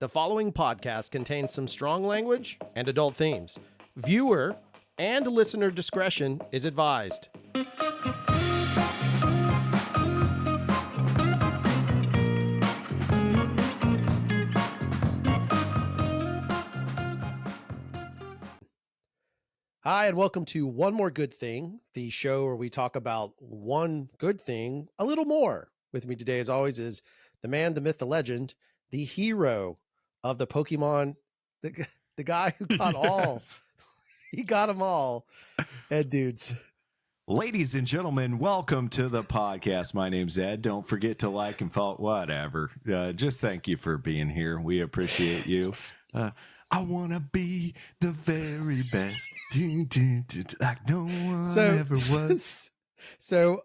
The following podcast contains some strong language and adult themes. Viewer and listener discretion is advised. Hi, and welcome to One More Good Thing, the show where we talk about one good thing a little more. With me today, as always, is the man, the myth, the legend, the hero of the Pokemon, the guy who got all. He got them all. Ed Dudes. Ladies and gentlemen, welcome to the podcast. My name's Ed. Don't forget to like and follow, whatever. Just thank you for being here. We appreciate you. I want to be the very best. Like no one ever was. So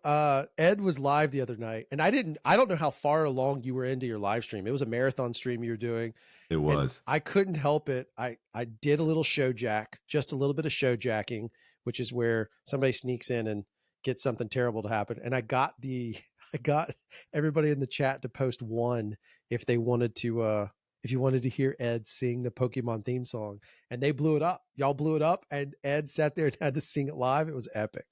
Ed was live the other night, and I don't know how far along you were into your live stream. It was a marathon stream you were doing. It was. I couldn't help it. I did a little show jack, just a little bit of show jacking, which is where somebody sneaks in and gets something terrible to happen. And I got everybody in the chat to post one if they wanted to if you wanted to hear Ed sing the Pokemon theme song, and they blew it up. Y'all blew it up, and Ed sat there and had to sing it live. It was epic.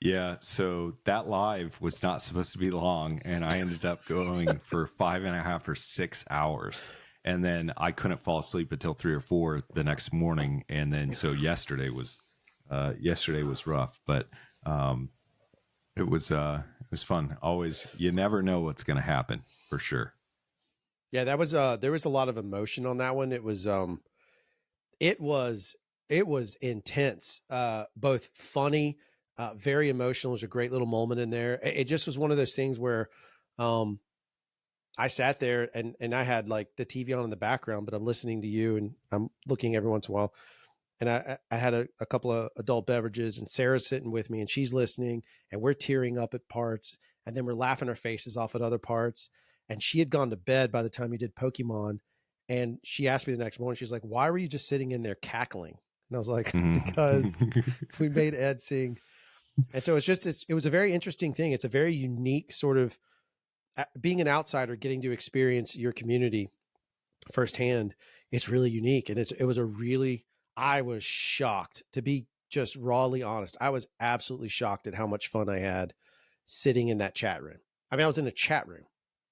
Yeah, so that live was not supposed to be long, and I ended up going for 5.5 or 6 hours, and then I couldn't fall asleep until 3 or 4 the next morning, and then so yesterday was rough, but it was fun. Always, you never know what's going to happen for sure. Yeah, that was there was a lot of emotion on that one. It was intense, both funny, very emotional. It was a great little moment in there. It just was one of those things where I sat there and I had like the TV on in the background, but I'm listening to you and I'm looking every once in a while. And I had a couple of adult beverages, and Sarah's sitting with me and she's listening, and we're tearing up at parts, and then we're laughing our faces off at other parts. And she had gone to bed by the time you did Pokemon. And she asked me the next morning, she's like, "Why were you just sitting in there cackling?" And I was like, because we made Ed sing. And so it was a very interesting thing. It's a very unique sort of being an outsider, getting to experience your community firsthand. It's really unique. And I was shocked, to be just rawly honest. I was absolutely shocked at how much fun I had sitting in that chat room. I mean, I was in a chat room.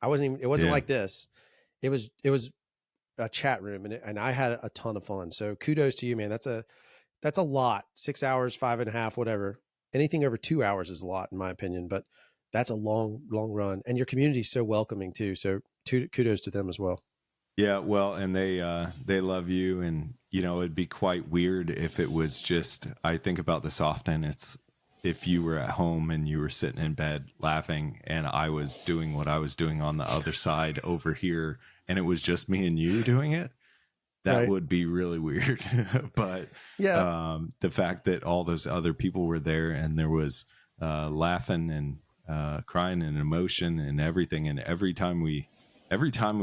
It wasn't like this. It was a chat room, and I had a ton of fun. So kudos to you, man. That's a lot. 6 hours, 5.5, whatever. Anything over 2 hours is a lot in my opinion, but that's a long, long run. And your community is so welcoming too. So kudos to them as well. Yeah, well, and they love you, and it'd be quite weird if it was just. I think about this often. It's if you were at home and you were sitting in bed laughing, and I was doing what I was doing on the other side over here, and it was just me and you doing it. That would be really weird. But yeah, the fact that all those other people were there, and there was laughing and crying and emotion and everything, and every time we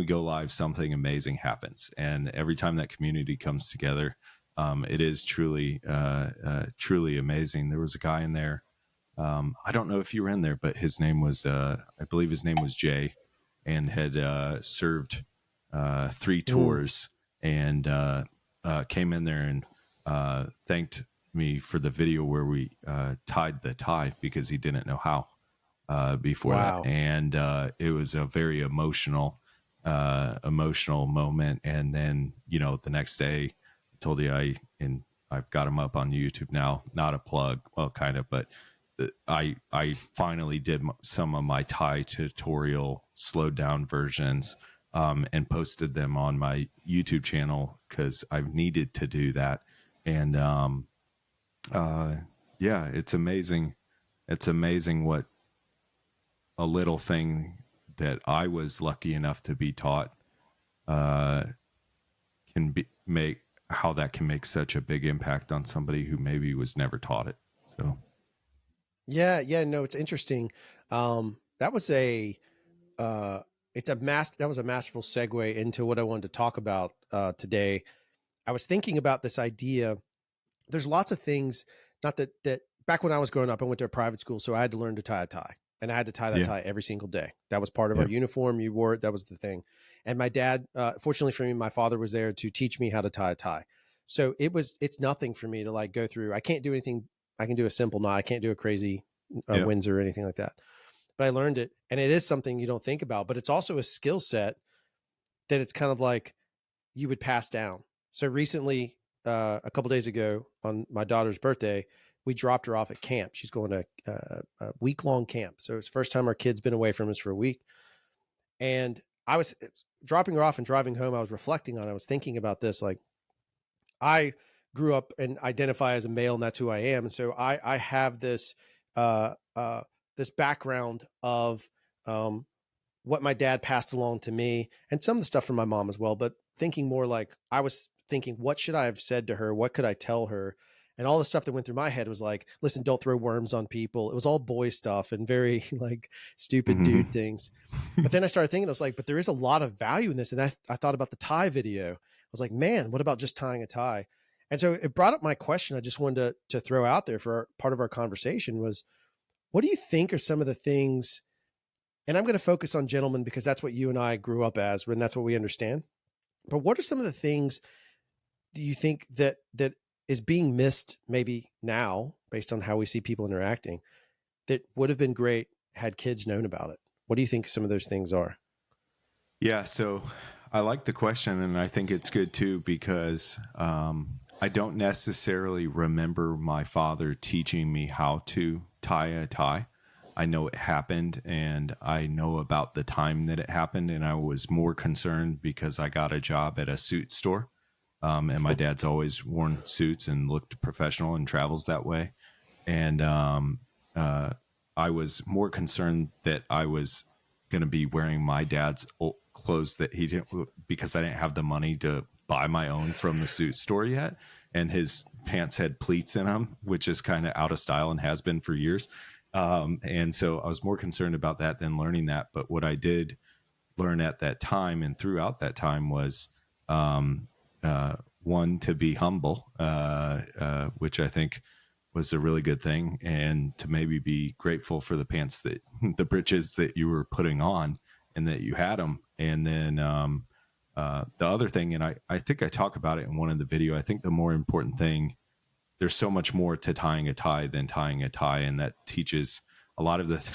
go live, something amazing happens. And every time that community comes together, it is truly amazing. There was a guy in there. I don't know if you were in there, but his name was, I believe his name was Jay, and had served 3 tours, and came in there and thanked me for the video where we tied the tie, because he didn't know how before that. And it was a very emotional moment. And then, the next day, I told you I've got him up on YouTube now, not a plug, well, kind of, but I finally did some of my Thai tutorial slowed down versions, and posted them on my YouTube channel, because I've needed to do that. And yeah, it's amazing. It's amazing what a little thing that I was lucky enough to be taught how that can make such a big impact on somebody who maybe was never taught it. So yeah, no, it's interesting. That was a masterful segue into what I wanted to talk about today. I was thinking about this idea. There's lots of things, not that back when I was growing up, I went to a private school, so I had to learn to tie a tie. and I had to tie that Yeah. tie every single day. That was part of our Yep. uniform. You wore it. That was the thing. And my dad, fortunately for me, my father was there to teach me how to tie a tie. So it's nothing for me to like go through. I can't do anything. I can do a simple knot. I can't do a crazy Yep. Windsor or anything like that. But I learned it, and it is something you don't think about. But it's also a skill set that it's kind of like you would pass down. So recently, a couple days ago on my daughter's birthday, we dropped her off at camp. She's going to a week long camp. So it's the first time our kid's been away from us for a week. And I was dropping her off and driving home. I was reflecting on it. I was thinking about this. Like, I grew up and identify as a male, and that's who I am. And so I have this this background of what my dad passed along to me, and some of the stuff from my mom as well. But thinking more like I was thinking, what should I have said to her? What could I tell her? And all the stuff that went through my head was like, listen, don't throw worms on people. It was all boy stuff and very like stupid Hmm. dude things. But then I started thinking, I was like, but there is a lot of value in this. And I thought about the tie video. I was like, man, what about just tying a tie? And so it brought up my question I just wanted to throw out there for part of our conversation was, what do you think are some of the things, and I'm going to focus on gentlemen because that's what you and I grew up as, and that's what we understand. But what are some of the things do you think that is being missed maybe now based on how we see people interacting that would have been great had kids known about it? What do you think some of those things are? Yeah, so I like the question, and I think it's good too because I don't necessarily remember my father teaching me how to tie a tie. I know it happened, and I know about the time that it happened, and I was more concerned because I got a job at a suit store, and my dad's always worn suits and looked professional and travels that way, and uh, I was more concerned that I was going to be wearing my dad's old clothes that he didn't, because I didn't have the money to buy my own from the suit store yet, and his pants had pleats in them, which is kind of out of style and has been for years. And so I was more concerned about that than learning that. But what I did learn at that time and throughout that time was um, one, to be humble, which I think was a really good thing, and to maybe be grateful for the pants that the breeches that you were putting on and that you had them. And then the other thing, and I think I talk about it in one of the video, I think the more important thing, there's so much more to tying a tie than tying a tie. And that teaches a lot of the,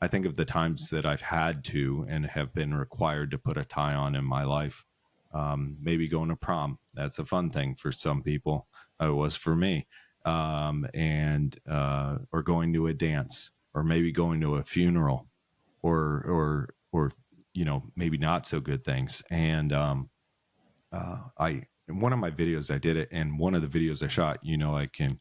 I think of the times that I've had to and have been required to put a tie on in my life. Maybe going to prom. That's a fun thing for some people. It was for me. And or going to a dance, or maybe going to a funeral, or maybe not so good things. And I in one of my videos I did it, and one of the videos I shot, I can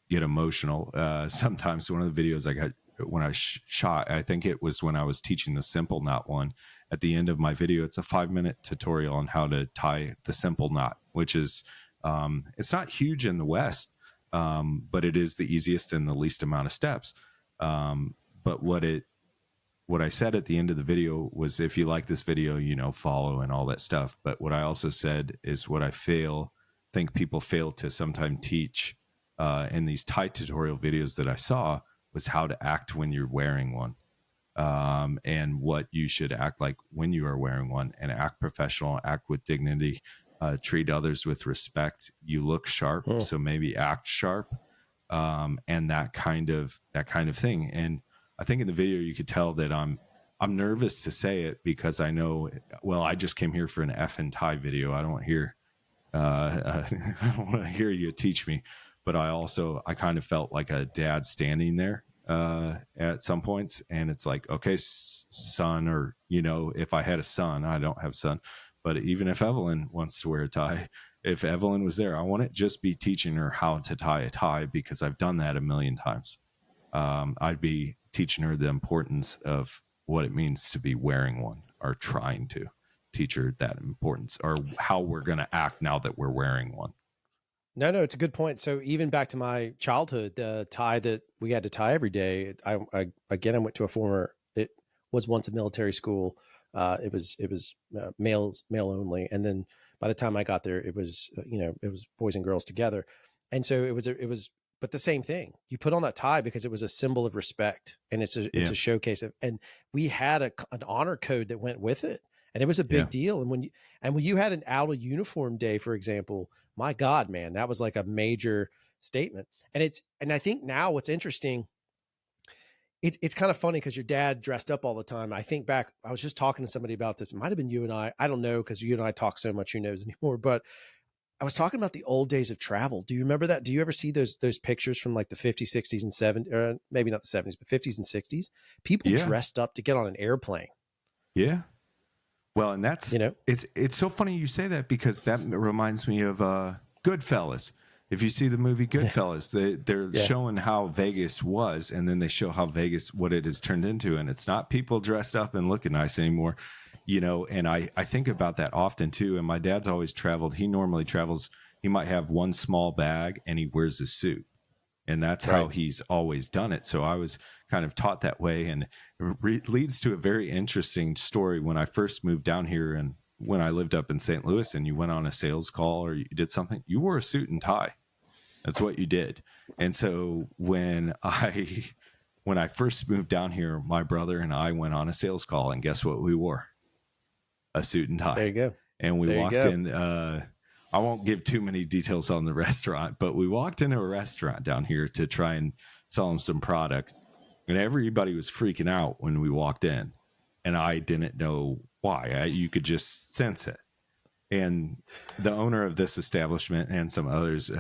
get emotional. Sometimes one of the videos I got when I shot, I think it was when I was teaching the simple knot one. At the end of my video, it's a 5-minute tutorial on how to tie the simple knot, which is it's not huge in the West, but it is the easiest and the least amount of steps. But what I said at the end of the video was, if you like this video, follow and all that stuff. But what I also said is what I think people fail to sometimes teach in these tie tutorial videos that I saw, was how to act when you're wearing one, and what you should act like when you are wearing one, and act professional, act with dignity, treat others with respect. You look sharp, Hmm. so maybe act sharp, and that kind of thing. And I think in the video you could tell that I'm nervous to say it because I know, well, I just came here for an F and tie video. I don't want to hear I don't want to hear you teach me. But I kind of felt like a dad standing there at some points, and it's like, okay, son, or if I had a son, I don't have a son, but even if Evelyn wants to wear a tie, if Evelyn was there, I wouldn't just be teaching her how to tie a tie because I've done that a million times. I'd be teaching her the importance of what it means to be wearing one, or trying to teach her that importance, or how we're going to act now that we're wearing one. No, it's a good point. So even back to my childhood, the tie that we had to tie every day. I again, I went to a former. It was once a military school. It was male only, and then by the time I got there, it was it was boys and girls together, and so it was but the same thing. You put on that tie because it was a symbol of respect, and it's Yeah. a showcase of, and we had an honor code that went with it, and it was a Yeah. big deal. And when you had an out of uniform day, for example, my God, man, that was like a major statement. And I think now what's interesting, it's kind of funny because your dad dressed up all the time. I think back, I was just talking to somebody about this. It might have been you and I don't know, because you and I talk so much, who knows anymore. But I was talking about the old days of travel. Do you remember that? Do you ever see those pictures from like the 50s, 60s, and 70s, or maybe not the 70s, but 50s and 60s? People Yeah. dressed up to get on an airplane. Yeah. Well, and You know, it's so funny you say that, because that reminds me of Goodfellas. If you see the movie Goodfellas, they're yeah, showing how Vegas was, and then they show how Vegas, what it has turned into, and it's not people dressed up and looking nice anymore, you know. And I think about that often too. And my dad's always traveled. He normally travels. He might have one small bag, and he wears a suit, and that's how right. he's always done it. So I was kind of taught that way, and it leads to a very interesting story. When I first moved down here, and when I lived up in St. Louis, and you went on a sales call or you did something, you wore a suit and tie. That's what you did. And so when I first moved down here, my brother and I went on a sales call, and guess what we wore? A suit and There tie. you go. And we There you walked go. in, I won't give too many details on the restaurant, but we walked into a restaurant down here to try and sell them some product. And everybody was freaking out when we walked in. And I didn't know why. You could just sense it. And the owner of this establishment and some others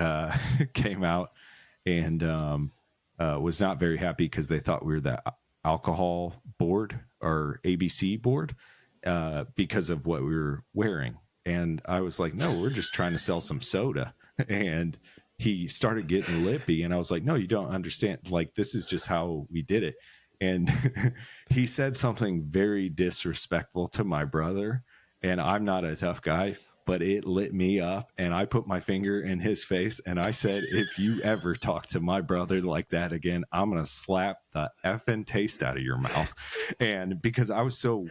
came out and was not very happy, because they thought we were the alcohol board or ABC board, because of what we were wearing. And I was like, no, we're just trying to sell some soda. And he started getting lippy, and I was like, no, you don't understand. Like, this is just how we did it. And he said something very disrespectful to my brother, and I'm not a tough guy, but it lit me up, and I put my finger in his face, and I said, if you ever talk to my brother like that again, I'm going to slap the effing taste out of your mouth. And because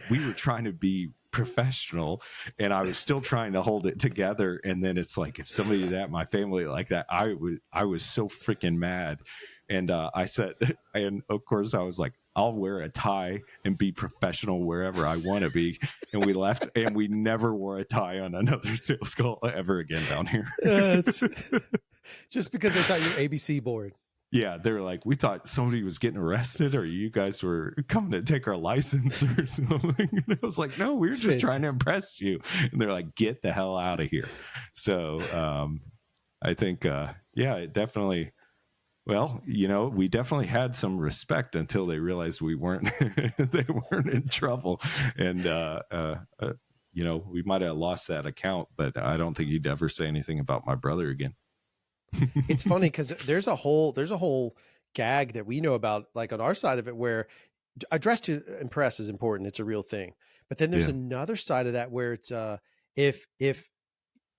we were trying to be professional, and I was still trying to hold it together. And then it's like, if somebody that my family like that, I was so freaking mad. And I said, and of course I was like, I'll wear a tie and be professional wherever I want to be. And we left, and we never wore a tie on another sales call ever again down here. It's just because they thought you were ABC board. Yeah, they were like, we thought somebody was getting arrested, or you guys were coming to take our license or something. And I was like, no, we were It's just fantastic. trying to impress you. And they're like, get the hell out of here. So I think, yeah, it definitely, well, you know, we definitely had some respect until they realized we weren't, they weren't in trouble. And, you know, we might have lost that account, but I don't think he'd ever say anything about my brother again. It's funny because there's a whole gag that we know about, like on our side of it, where a dress to impress is important. It's a real thing. But then there's Yeah. another side of that where it's if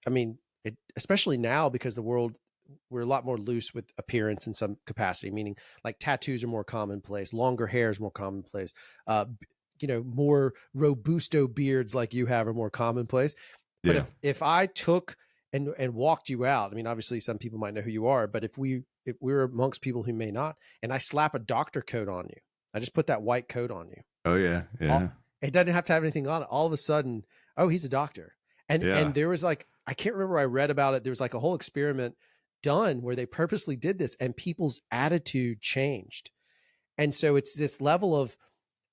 I mean it, especially now, because the world, we're a lot more loose with appearance in some capacity, meaning like tattoos are more commonplace, longer hair is more commonplace, more robusto beards like you have are more commonplace. But Yeah. if I took and walked you out, I mean, obviously some people might know who you are, but if we're amongst people who may not, and I slap a doctor coat on you, I just put that white coat on you. Oh, yeah. Yeah. It doesn't have to have anything on it. All of a sudden, oh, he's a doctor. And Yeah. there was like, I can't remember, I read about it. There was like a whole experiment done where they purposely did this, and people's attitude changed. And so it's this level of,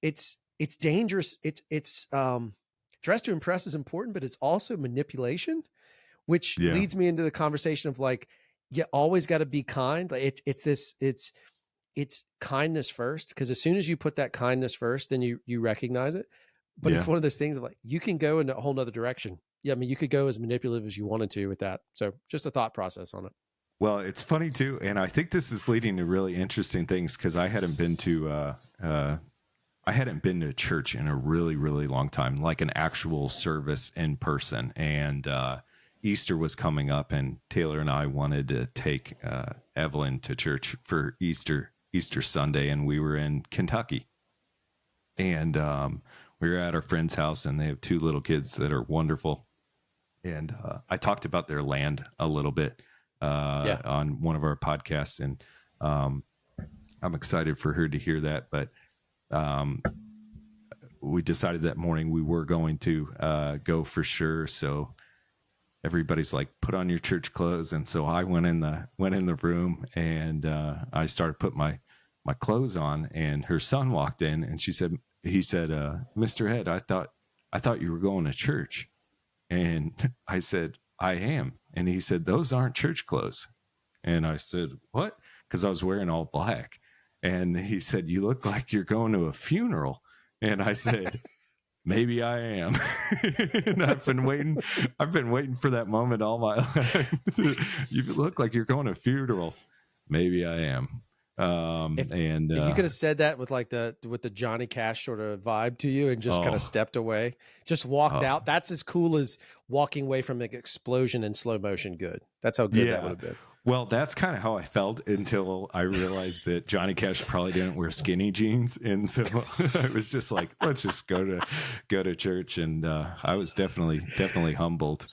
it's dangerous. It's dress to impress is important, but it's also manipulation, which Yeah. leads me into the conversation of like, you always got to be kind. Like it's kindness first, because as soon as you put that kindness first, then you recognize it. But Yeah. it's one of those things of like, you can go in a whole nother direction. Yeah, I mean, you could go as manipulative as you wanted to with that. So just a thought process on it. Well, it's funny too, and I think this is leading to really interesting things, because I hadn't been to church in a really, really long time, like an actual service in person. And Easter was coming up, and Taylor and I wanted to take Evelyn to church for Easter Sunday, and we were in Kentucky. And we were at our friend's house, and they have two little kids that are wonderful. And I talked about their land a little bit Yeah. on one of our podcasts, and I'm excited for her to hear that. But um, we decided that morning we were going to go for sure. So everybody's like, put on your church clothes. And so I went in the room, and I started putting my clothes on, and her son walked in, and he said, Mr. Head, I thought you were going to church. And I said, I am. And he said, those aren't church clothes. And I said, what? Because I was wearing all black. And he said, you look like you're going to a funeral. And I said, maybe I am. And I've been waiting for that moment all my life. You look like you're going to a funeral. Maybe I am. If And if you could have said that with like with the Johnny Cash sort of vibe to you and just kind of oh, stepped away, just walked oh, out, that's as cool as walking away from an explosion in slow motion good. That's how good that would yeah. have been. Well, that's kind of how I felt until I realized that Johnny Cash probably didn't wear skinny jeans, and so I was just like, "Let's just go to church." And I was definitely humbled,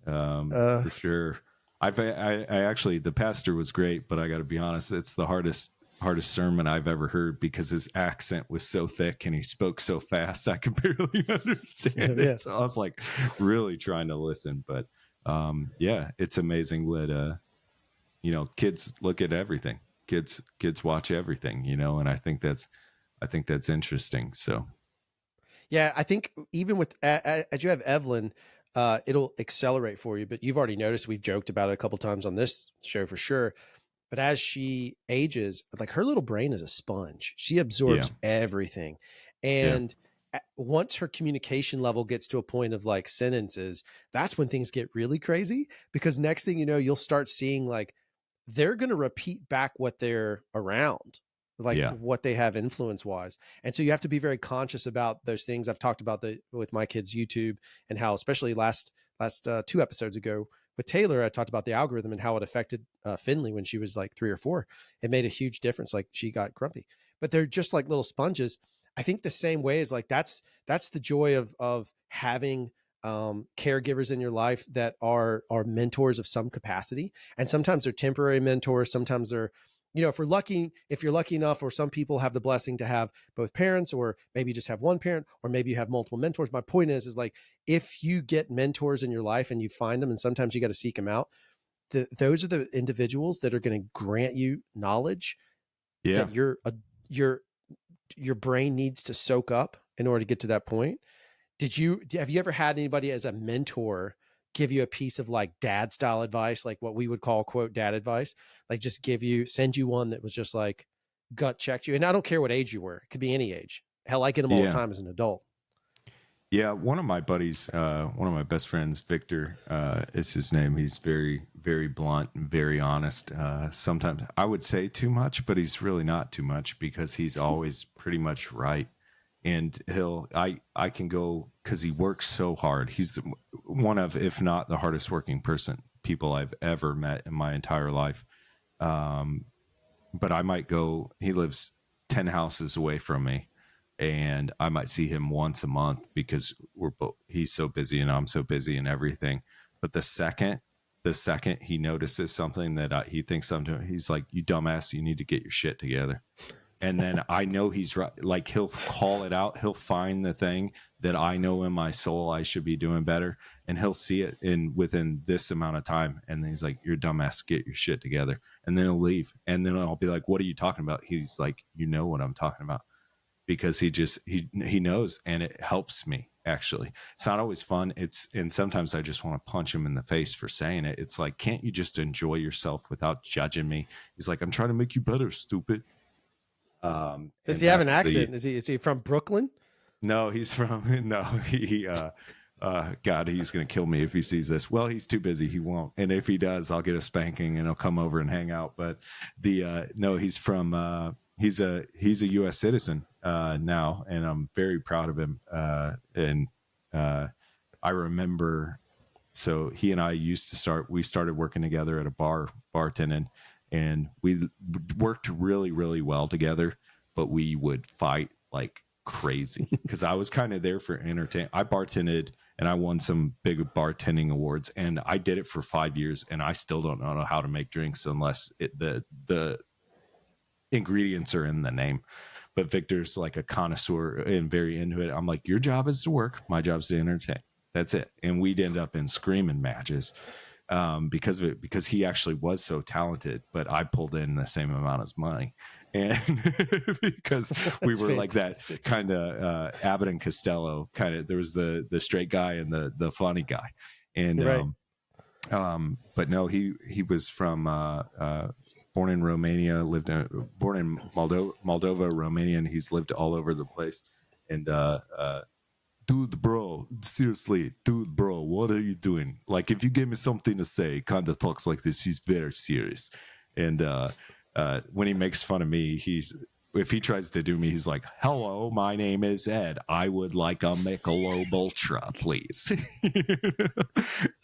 Uh, for sure. I actually, the pastor was great, but I got to be honest, it's the hardest sermon I've ever heard because his accent was so thick and he spoke so fast I could barely understand yeah. it. So I was like really trying to listen, but yeah, it's amazing what kids look at everything. Kids watch everything, and I think that's interesting. So Yeah, I think even with as you have Evelyn, it'll accelerate for you. But you've already noticed we've joked about it a couple times on this show for sure. But as she ages, like her little brain is a sponge. She yeah, absorbs everything, yeah, and once her communication level gets to a point of like sentences, that's when things get really crazy. Because next thing you know, you'll start seeing like they're going to repeat back what they're around, like yeah, what they have influence wise. And so you have to be very conscious about those things. I've talked about with my kids' YouTube and how, especially last 2 episodes ago with Taylor, I talked about the algorithm and how it affected Finley when she was like 3 or 4. It made a huge difference. Like she got grumpy, but they're just like little sponges. I think the same way is like that's the joy of having caregivers in your life that are mentors of some capacity, and sometimes they're temporary mentors, sometimes they're, if you're lucky enough, or some people have the blessing to have both parents, or maybe just have one parent, or maybe you have multiple mentors. My point is like, if you get mentors in your life and you find them, and sometimes you got to seek them out, those are the individuals that are going to grant you knowledge yeah, that your your brain needs to soak up in order to get to that point. Have you ever had anybody as a mentor give you a piece of like dad style advice, like what we would call quote dad advice, like just send you one that was just like gut checked you? And I don't care what age you were, it could be any age. Hell, I get them all the yeah. time as an adult. Yeah, one of my buddies, one of my best friends, Victor, is his name. He's very, very blunt and very honest. Sometimes I would say too much, but he's really not too much because he's always pretty much right. And I can go because he works so hard. He's one of, if not the hardest working people I've ever met in my entire life. Um, but I might go, he lives 10 houses away from me, and I might see him once a month because he's so busy and I'm so busy and everything. But the second he notices something that he thinks something, he's like, you dumbass, you need to get your shit together. And then I know he's right. Like he'll call it out. He'll find the thing that I know in my soul I should be doing better, and he'll see it within this amount of time. And then he's like, "You're a dumbass. Get your shit together." And then he'll leave. And then I'll be like, "What are you talking about?" He's like, "You know what I'm talking about," because he knows, and it helps me. Actually, it's not always fun. And sometimes I just want to punch him in the face for saying it. It's like, can't you just enjoy yourself without judging me? He's like, I'm trying to make you better, stupid. Does And he have an that's the accent? Is he from Brooklyn? no, he's from no, God, he's gonna kill me if he sees this. Well, he's too busy, he won't. And if he does, I'll get a spanking and he'll come over and hang out. But the no, he's from he's a US citizen now, and I'm very proud of him. And I remember, so he and I we started working together at a bar, bartending, and we worked really, really well together, but we would fight like crazy because I was kind of there for entertainment. I bartended and I won some big bartending awards, and I did it for 5 years, and I still don't know how to make drinks unless the ingredients are in the name. But Victor's like a connoisseur and very into it. I'm like, your job is to work, my job is to entertain. That's it. And we'd end up in screaming matches because of it, because he actually was so talented, but I pulled in the same amount as money. And because we were like that kind of Abbott and Costello kind of, there was the straight guy and the funny guy. And Right. but no, he was from born in Romania, born in Moldova, Romania, and he's lived all over the place. And dude, bro, seriously, dude, bro, what are you doing? Like, if you give me something to say, kind of talks like this. He's very serious. And when he makes fun of me, if he tries to do me, he's like, hello, my name is Ed. I would like a Michelob Ultra, please.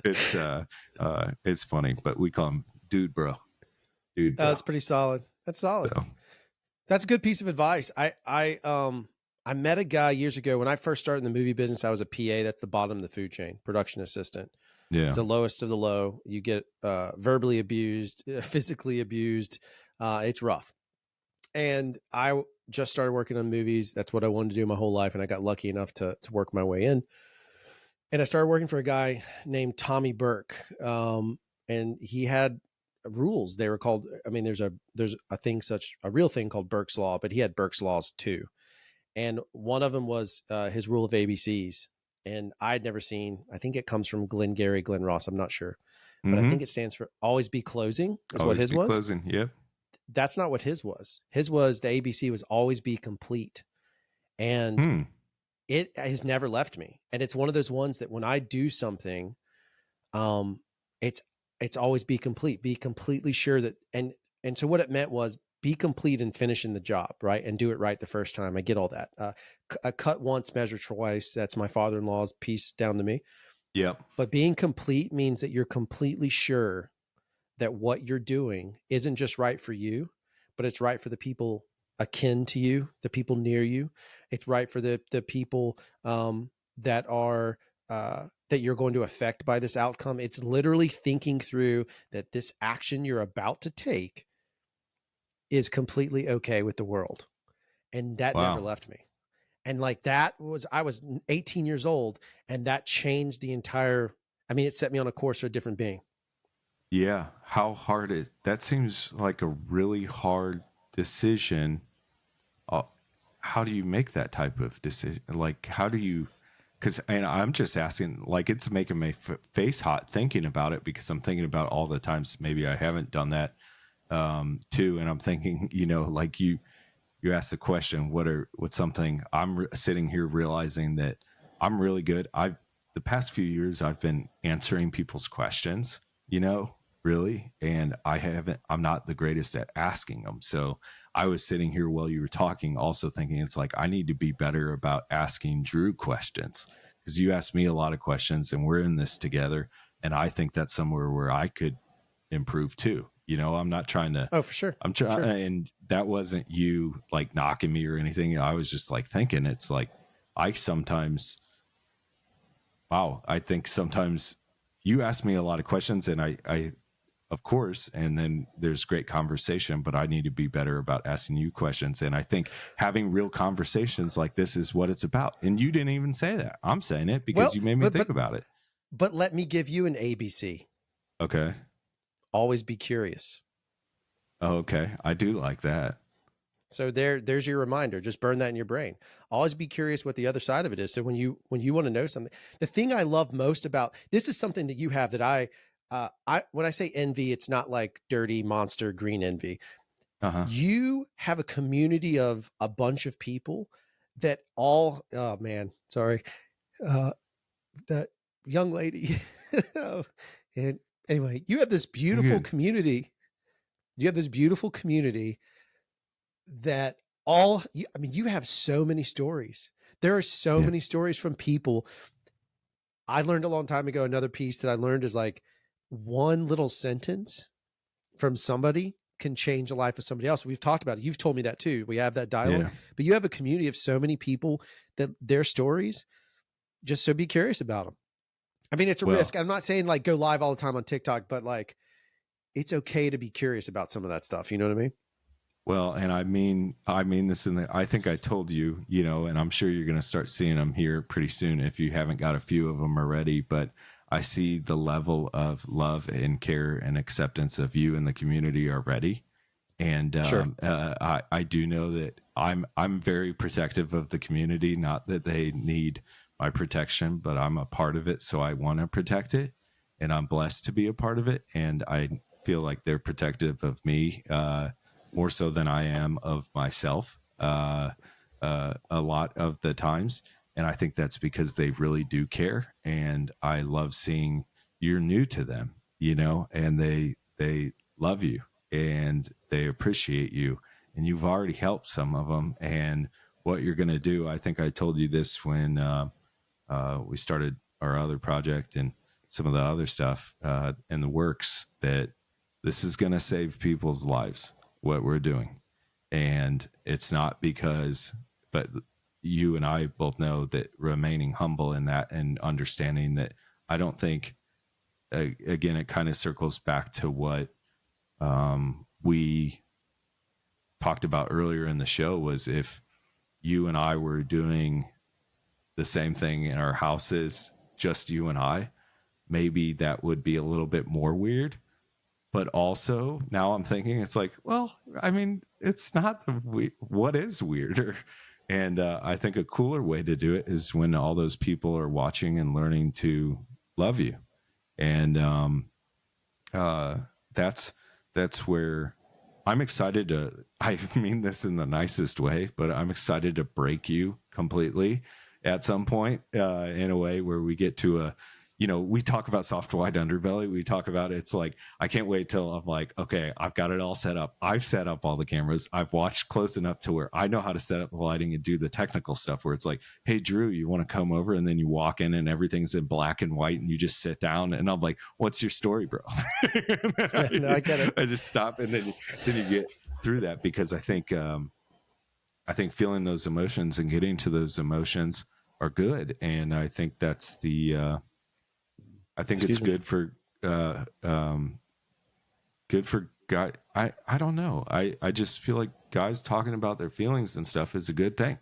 It's funny, but we call him dude, bro. Dude, bro. That's pretty solid. That's solid. So. That's a good piece of advice. I met a guy years ago when I first started in the movie business. I was a PA. That's the bottom of the food chain, production assistant. Yeah. It's the lowest of the low. You get verbally abused, physically abused. It's rough. And I just started working on movies. That's what I wanted to do my whole life. And I got lucky enough to work my way in. And I started working for a guy named Tommy Burke. And he had rules. They were called, I mean, there's a real thing called Burke's Law, but he had Burke's Laws too. And one of them was his rule of ABCs. And I'd never seen, I think it comes from Glenn Ross. I'm not sure, but I think it stands for always be closing is always what his was. Closing. Yep. That's not what his was. His was, the ABC was always be complete. And it has never left me. And it's one of those ones that when I do something, it's always be complete, be completely sure that, and so what it meant was be complete in finishing the job, right? And do it right the first time. I get all that. Cut once, measure twice. That's my father-in-law's piece down to me. Yep. But being complete means that you're completely sure that what you're doing isn't just right for you, but it's right for the people akin to you, the people near you. It's right for the people that are that you're going to affect by this outcome. It's literally thinking through that this action you're about to take is completely okay with the world. And that never left me. And like that was, I was 18 years old and that changed the entire, I mean, it set me on a course for a different being. Yeah. How hard that seems like a really hard decision. How do you make that type of decision? Like, how do you, and I'm just asking, like, it's making my face hot thinking about it because I'm thinking about all the times maybe I haven't done that too. And I'm thinking, like you asked the question, what's something I'm sitting here realizing that I'm really good. The past few years I've been answering people's questions, really. And I'm not the greatest at asking them. So I was sitting here while you were talking, also thinking it's like, I need to be better about asking Drew questions because you asked me a lot of questions and we're in this together. And I think that's somewhere where I could improve too. I'm not trying to, oh, for sure. I'm trying, and that wasn't you like knocking me or anything. I was just like thinking it's like, I think sometimes you ask me a lot of questions and I of course, and then there's great conversation, but I need to be better about asking you questions. And I think having real conversations like this is what it's about. And you didn't even say that. I'm saying it because you made me think about it. But let me give you an ABC. Okay. Always be curious. Oh, okay. I do like that. So there's your reminder. Just burn that in your brain. Always be curious what the other side of it is. So when you want to know something, the thing I love most about this is something that you have that when I say envy, it's not like dirty monster green envy. You have a community of a bunch of people that oh man, sorry. That young lady. And anyway, you have this beautiful community. You have this beautiful community that you have so many stories. There are so many stories from people. I learned a long time ago, another piece that I learned is like, one little sentence from somebody can change the life of somebody else. We've talked about it. You've told me that too. We have that dialogue, but you have a community of so many people that their stories, just so be curious about them. I mean, it's a risk. Well, I'm not saying like go live all the time on TikTok, but like it's okay to be curious about some of that stuff. You know what I mean? well, and I mean this in the, I think I told you, you know, and I'm sure you're going to start seeing them here pretty soon if you haven't got a few of them already. But I see the level of love and care and acceptance of you and the community already. And Sure. I do know that I'm very protective of the community. Not that they need my protection, but I'm a part of it, so I want to protect it, and I'm blessed to be a part of it. And I feel like they're protective of me more so than I am of myself a lot of the times. And I think that's because they really do care, and I love seeing you're new to them, you know, and they love you and they appreciate you, and you've already helped some of them. And what you're going to do, I think I told you this when we started our other project and some of the other stuff in the works, that this is going to save people's lives, what we're doing. And it's not because, but you and I both know that remaining humble in that and understanding that, I don't think, again, it kind of circles back to what we talked about earlier in the show, was if you and I were doing the same thing in our houses, just you and I, maybe that would be a little bit more weird. But also now I'm thinking it's like, well, I mean, it's not what is weirder. And I think a cooler way to do it is when all those people are watching and learning to love you. And uh, that's where I'm excited to. I mean this in the nicest way, but I'm excited to break you completely at some point in a way where we get to a. You know, we talk about soft wide underbelly. We talk about it's like, I can't wait till I'm like, okay, I've got it all set up. I've set up all the cameras. I've watched close enough to where I know how to set up the lighting and do the technical stuff where it's like, hey, Drew, you want to come over? And then you walk in and everything's in black and white and you just sit down. And I'm like, what's your story, bro? Yeah, no, I get it. I just stop. And then you get through that, because I think feeling those emotions and getting to those emotions are good. And I think that's I think it's Excuse me. uh, um, good for guy. I don't know. I just feel like guys talking about their feelings and stuff is a good thing.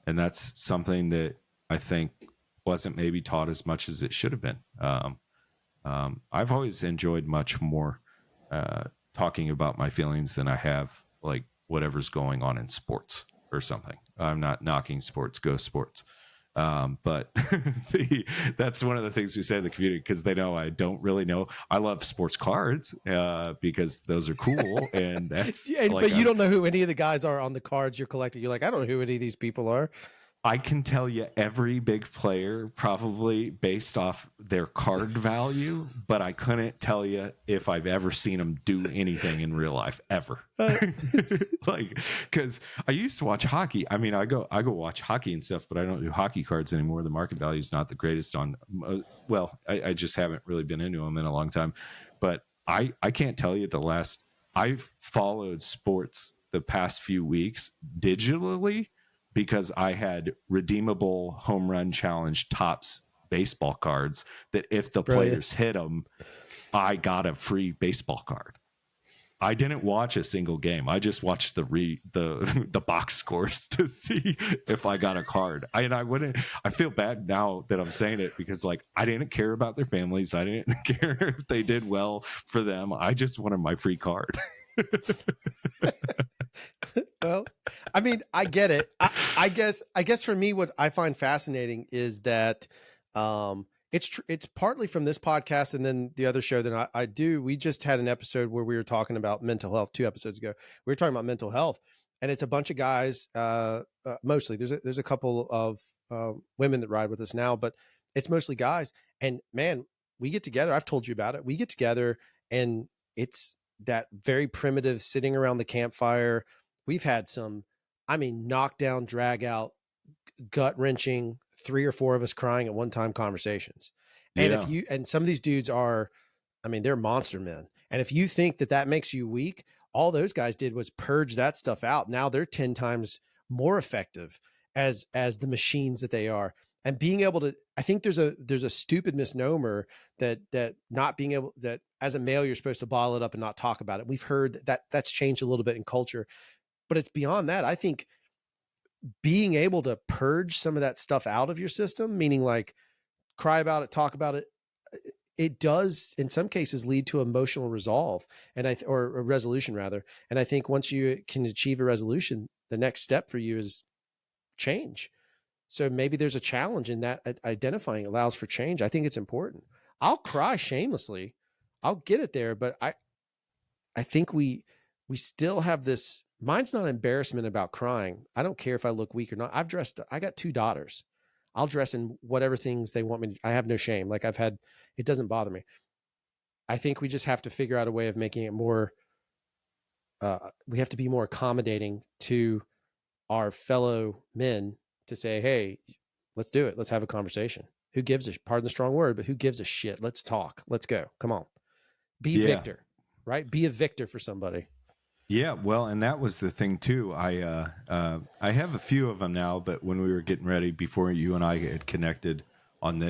And that's something that I think wasn't maybe taught as much as it should have been. I've always enjoyed much more talking about my feelings than I have like whatever's going on in sports or something. I'm not knocking sports, go sports. But that's one of the things we say in the community, because they know I don't really know. I love sports cards because those are cool, and that's Yeah, like but you don't know who any of the guys are on the cards you're collecting. You're like, I don't know who any of these people are. I can tell you every big player probably based off their card value, but I couldn't tell you if I've ever seen them do anything in real life ever. Like, because I used to watch hockey. I mean, I go watch hockey and stuff, but I don't do hockey cards anymore. The market value is not the greatest on. Well, I just haven't really been into them in a long time. But I can't tell you the last. I've followed sports the past few weeks digitally, because I had redeemable home run challenge tops baseball cards that if the Brilliant. players hit them, I got a free baseball card. I didn't watch a single game. I just watched the box scores to see if I got a card. I wouldn't. I feel bad now that I'm saying it, because like I didn't care about their families. I didn't care if they did well for them. I just wanted my free card. Well, I mean, I get it. I guess for me, what I find fascinating is that it's partly from this podcast and then the other show that I do. We just had an episode where we were talking about mental health 2 episodes ago. We were talking about mental health, and it's a bunch of guys. Mostly, there's a couple of women that ride with us now, but it's mostly guys. And man, we get together. I've told you about it. We get together, and it's that very primitive sitting around the campfire. We've had some, I mean, knockdown, drag out, gut wrenching, 3 or 4 of us crying at one time conversations. And if Yeah. you, and some of these dudes are, I mean, they're monster men. And if you think that that makes you weak, all those guys did was purge that stuff out. Now they're 10 times more effective as the machines that they are. And being able to, I think there's a stupid misnomer that not being able, that as a male you're supposed to bottle it up and not talk about it. We've heard that that's changed a little bit in culture, but it's beyond that. I think being able to purge some of that stuff out of your system, meaning like cry about it, talk about it, it does in some cases lead to emotional resolve, and or a resolution rather. And I think once you can achieve a resolution, the next step for you is change. So maybe there's a challenge in that identifying allows for change. I think it's important. I'll cry shamelessly. I'll get it there, but I think we still have this, mine's not embarrassment about crying. I don't care if I look weak or not. I got 2 daughters. I'll dress in whatever things they want me to. I have no shame. Like it doesn't bother me. I think we just have to figure out a way of making it more, we have to be more accommodating to our fellow men to say, hey, let's do it. Let's have a conversation. Who gives a, pardon the strong word, but who gives a shit? Let's talk. Let's go. Come on. Be Yeah. Victor, right? Be a victor for somebody. Yeah, well, and that was the thing too. I have a few of them now, but when we were getting ready before you and I had connected on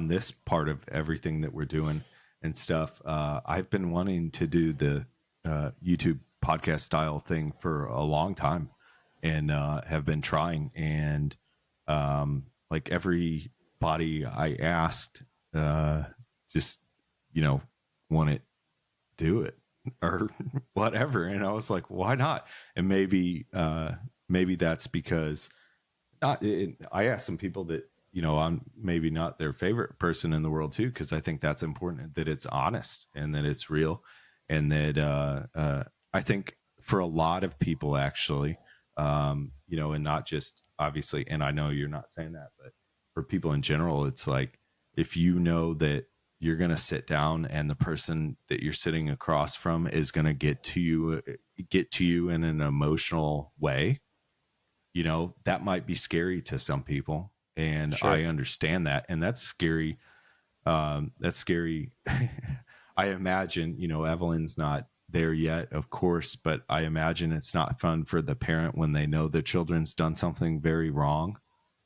this part of everything that we're doing and stuff, I've been wanting to do the YouTube podcast style thing for a long time, and have been trying. And like everybody I asked, just want to do it or whatever, and I was like, why not? And maybe that's because I asked some people that I'm maybe not their favorite person in the world too, because I think that's important, that it's honest and that it's real, and that I think for a lot of people actually, and not just obviously, and I know you're not saying that, but for people in general, it's like if you know that you're going to sit down and the person that you're sitting across from is going to get to you in an emotional way, that might be scary to some people. And Sure. I understand that. And that's scary. That's scary. I imagine, Evelyn's not there yet, of course, but I imagine it's not fun for the parent when they know the children's done something very wrong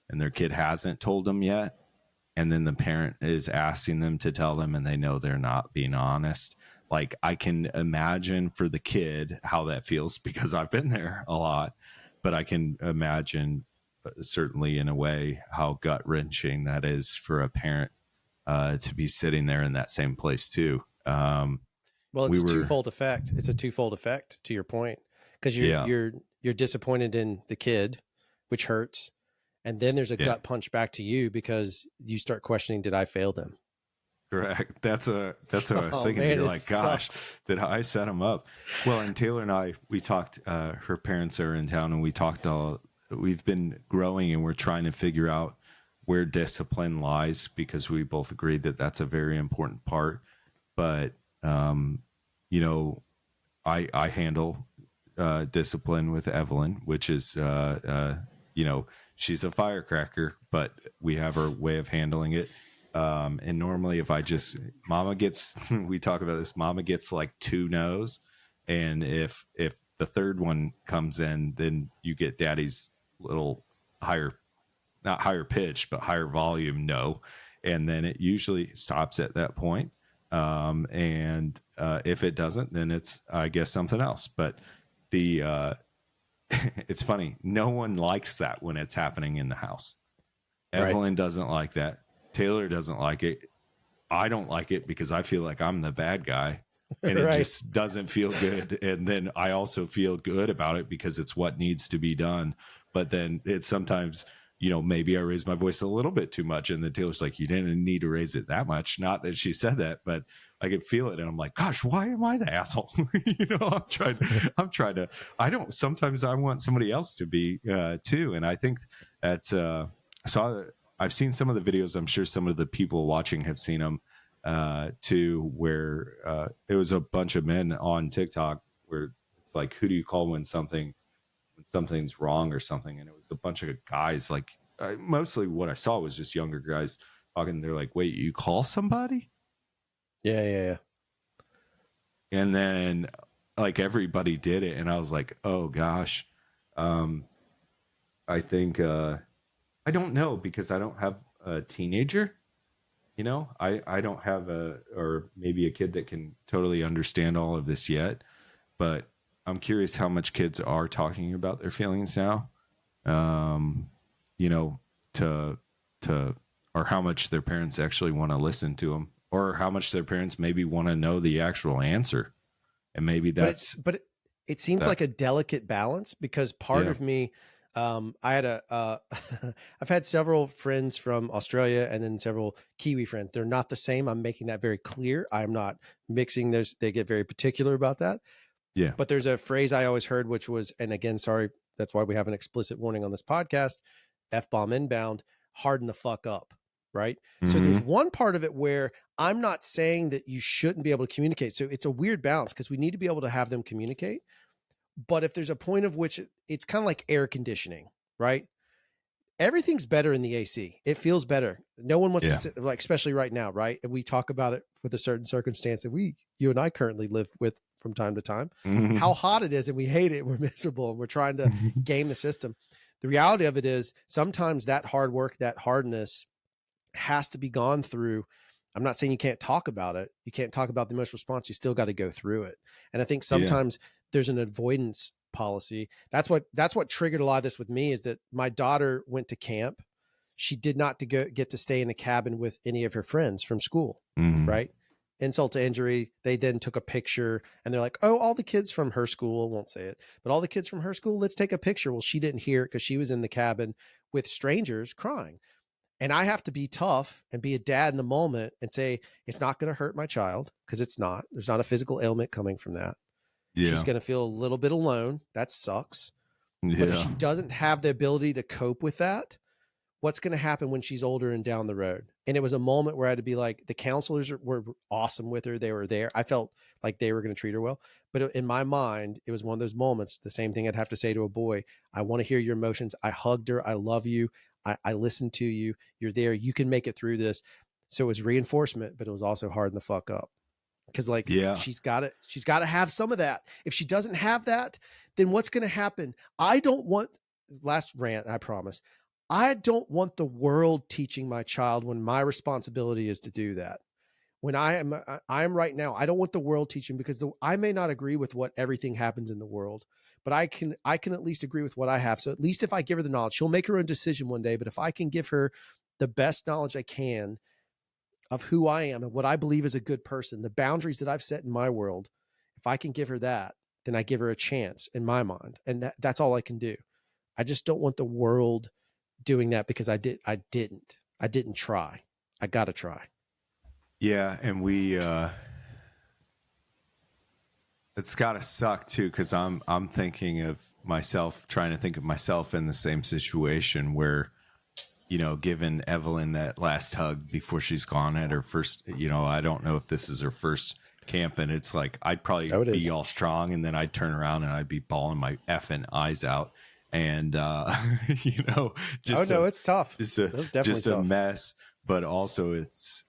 and their kid hasn't told them yet, and then the parent is asking them to tell them and they know they're not being honest. Like, I can imagine for the kid how that feels, because I've been there a lot, but I can imagine certainly in a way how gut wrenching that is for a parent to be sitting there in that same place too. Well, We it's a were, twofold effect. It's a twofold effect to your point, because yeah, you're disappointed in the kid, which hurts, and then there's a yeah, gut punch back to you because you start questioning, did I fail them? correct. That's what I was Oh thinking. man, You're it like, gosh, sucks. did I set him up? Well, and Taylor and I, we talked, her parents are in town, and we talked we've been growing and we're trying to figure out where discipline lies, because we both agreed that that's a very important part. But, you know, I handle discipline with Evelyn, which is, she's a firecracker, but we have our way of handling it. And normally if I just, mama gets, we talk about this, mama gets like 2 no's. And if the third one comes in, then you get daddy's little higher, not higher pitch, but higher volume no. And then it usually stops at that point. And if it doesn't, then it's, I guess, something else. But the it's funny, no one likes that when it's happening in the house. Right. Evelyn doesn't like that. Taylor doesn't like it. I don't like it because I feel like I'm the bad guy, and it Right. just doesn't feel good. And then I also feel good about it because it's what needs to be done. But then it's sometimes, maybe I raise my voice a little bit too much, and then Taylor's like, you didn't need to raise it that much. Not that she said that, but I could feel it. And I'm like, gosh, why am I the asshole? I'm trying to, sometimes I want somebody else to be too. And I think that, so I've seen some of the videos. I'm sure some of the people watching have seen them too, where it was a bunch of men on TikTok where it's like, who do you call when something's wrong or something? And it was a bunch of guys, like mostly what I saw was just younger guys talking. They're like, wait, you call somebody? Yeah, yeah, yeah. And then like everybody did it. And I was like, oh gosh. I think, I don't know, because I don't have a teenager. I don't have or maybe a kid that can totally understand all of this yet, but I'm curious how much kids are talking about their feelings now. Um, you know, to to or how much their parents actually want to listen to them, or how much their parents maybe want to know the actual answer, and maybe but it that's but it seems that. like a delicate balance because part Yeah, of me, I had a I've had several friends from Australia and then several Kiwi friends. They're not the same. I'm making that very clear. I'm not mixing those. They get very particular about that. yeah, But there's a phrase I always heard, which was, and again, sorry, that's why we have an explicit warning on this podcast, F bomb inbound, harden the fuck up. Right. So there's mm-hmm. one part of it where I'm not saying that you shouldn't be able to communicate. So it's a weird balance because we need to be able to have them communicate. But if there's a point of which it's kind of like air conditioning, right? Everything's better in the AC. It feels better. No one wants to Yeah, sit, like, especially right now, right? And we talk about it with a certain circumstance that you and I currently live with from time to time, mm-hmm. how hot it is and we hate it. We're miserable and we're trying to game the system. The reality of it is sometimes that hard work, that hardness has to be gone through. I'm not saying you can't talk about it. You can't talk about the emotional response. You still got to go through it. And I think Yeah, sometimes there's an avoidance policy. That's what triggered a lot of this with me is that my daughter went to camp. She did not get to stay in a cabin with any of her friends from school, mm-hmm. right? Insult to injury. They then took a picture and they're like, oh, all the kids from her school, I won't say it, but all the kids from her school, let's take a picture. Well, she didn't hear it because she was in the cabin with strangers crying. And I have to be tough and be a dad in the moment and say, it's not going to hurt my child because it's not. There's not a physical ailment coming from that. She's Yeah, going to feel a little bit alone. That sucks. But if yeah, she doesn't have the ability to cope with that, what's going to happen when she's older and down the road? And it was a moment where I had to be like, the counselors were awesome with her. They were there. I felt like they were going to treat her well. But in my mind, it was one of those moments, the same thing I'd have to say to a boy. I want to hear your emotions. I hugged her. I love you. I listened to you. You're there. You can make it through this. So it was reinforcement, but it was also hard in the fuck up. Because like yeah, she's got to have some of that. If she doesn't have that, then what's going to happen? I don't want, last rant, I promise. I don't want the world teaching my child when my responsibility is to do that. When I am right now, I don't want the world teaching because I may not agree with what everything happens in the world, but I can at least agree with what I have. So at least if I give her the knowledge, she'll make her own decision one day. But if I can give her the best knowledge I can of who I am and what I believe is a good person, the boundaries that I've set in my world, if I can give her that, then I give her a chance in my mind. And that's all I can do. I just don't want the world doing that because I didn't try. I got to try. yeah. And it's got to suck too, because I'm thinking of myself, trying to think of myself in the same situation where, giving Evelyn that last hug before she's gone at her first, I don't know if this is her first camp, and it's like I'd probably Oh, it be is. all strong, and then I'd turn around and I'd be bawling my effing eyes out, and you know, Oh just no, a it's tough. just a It was definitely just a tough. mess. But also, it's